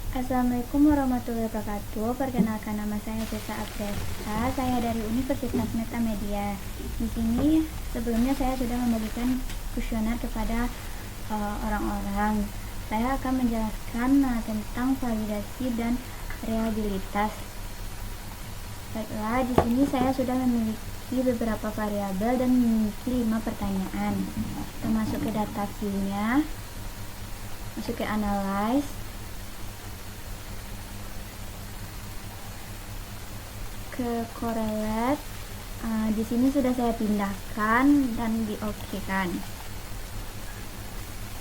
Assalamualaikum warahmatullahi wabarakatuh. Perkenalkan, nama saya Jesa Apresta. Saya dari Universitas Metamedia. Di sini sebelumnya saya sudah membagikan kuesioner kepada orang-orang. Saya akan menjelaskan tentang validasi dan reliabilitas. Baiklah, di sini saya sudah memiliki beberapa variabel dan memiliki 5 pertanyaan. Kita masuk ke data view-nya, masuk ke analyze. Ke correlate, di sini sudah saya pindahkan dan diokekan.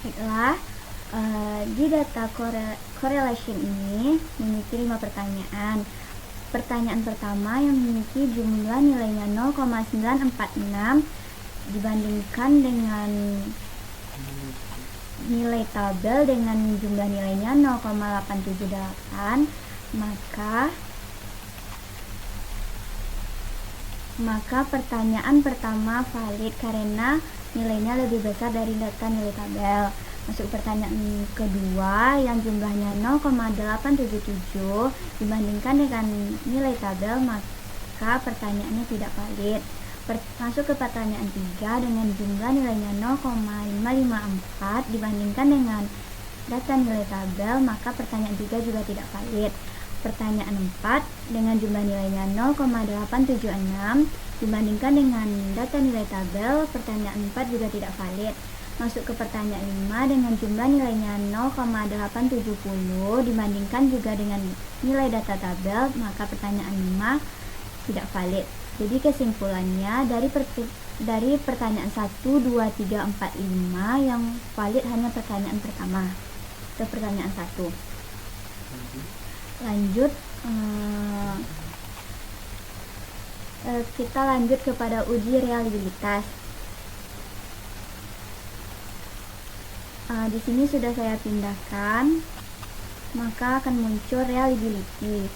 Baiklah, di data correlation ini memiliki 5 pertanyaan. Pertanyaan pertama yang memiliki jumlah nilainya 0,946 dibandingkan dengan nilai tabel dengan jumlah nilainya 0,878, maka pertanyaan pertama valid karena nilainya lebih besar dari data nilai tabel. Masuk pertanyaan kedua yang jumlahnya 0,877 dibandingkan dengan nilai tabel, maka pertanyaannya tidak valid. Masuk ke pertanyaan 3 dengan jumlah nilainya 0,554 dibandingkan dengan data nilai tabel, maka pertanyaan 3 juga tidak valid. Pertanyaan 4 dengan jumlah nilainya 0,876 dibandingkan dengan data nilai tabel, pertanyaan 4 juga tidak valid. Masuk ke pertanyaan 5 dengan jumlah nilainya 0,870 dibandingkan juga dengan nilai data tabel, maka pertanyaan 5 tidak valid. Jadi kesimpulannya dari pertanyaan 1, 2, 3, 4, 5 yang valid hanya pertanyaan pertama. Ke pertanyaan 1. Lanjut, kita lanjut kepada uji reliabilitas. Di sini sudah saya pindahkan, maka akan muncul reliability.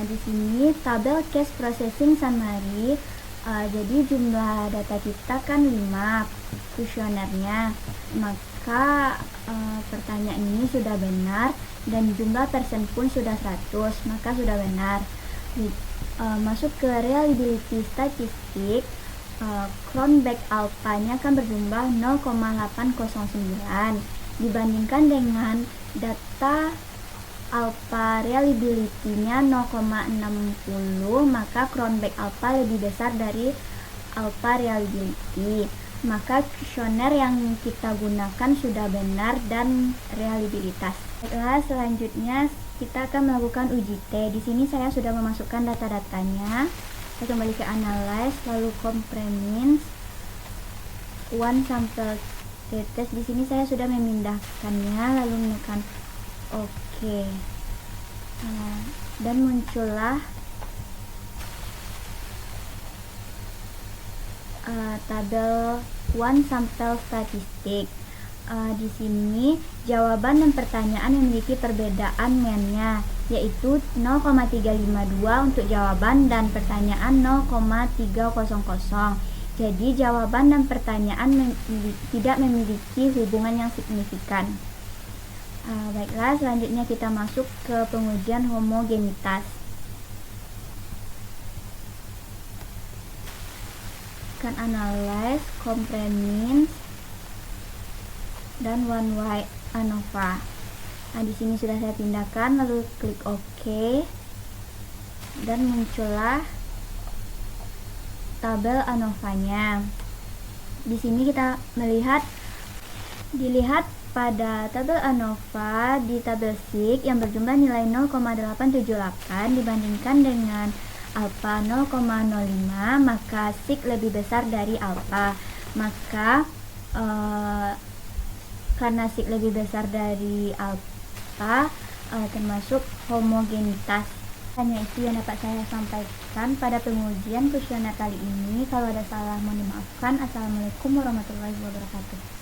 Di sini tabel case processing summary. Jadi jumlah data kita kan 5 kuesionernya, maka pertanyaan ini sudah benar dan jumlah persen pun sudah 100, maka sudah benar. Masuk ke reliability statistik, Cronbach alpha-nya kan berjumlah 0,809 dibandingkan dengan data alpha reliability-nya 0,60, maka Cronbach alpha lebih besar dari alpha reliability. Maka kuesioner yang kita gunakan sudah benar dan reliabilitas. Selanjutnya kita akan melakukan uji T. Di sini saya sudah memasukkan data-datanya. Saya kembali ke analyze, lalu compare means, one sample t-test. Di sini saya sudah memindahkannya, lalu menekan OK. Dan muncullah tabel one sample statistik. Di sini jawaban dan pertanyaan memiliki perbedaan mean-nya, yaitu 0,352 untuk jawaban dan pertanyaan 0,300. Jadi jawaban dan pertanyaan tidak memiliki hubungan yang signifikan. Baiklah, selanjutnya kita masuk ke pengujian homogenitas. Akan analyze, compare means, dan one way ANOVA. Di sini sudah saya pindahkan, lalu klik OK, dan muncullah tabel ANOVA-nya. Di sini kita dilihat pada tabel ANOVA di tabel SIG yang berjumlah nilai 0,878 dibandingkan dengan alpha 0,05, maka SIG lebih besar dari alpha. Maka karena SIG lebih besar dari alpha, termasuk homogenitas. Hanya itu yang dapat saya sampaikan pada pengujian kuesioner kali ini. Kalau ada salah mohon dimaafkan. Assalamualaikum warahmatullahi wabarakatuh.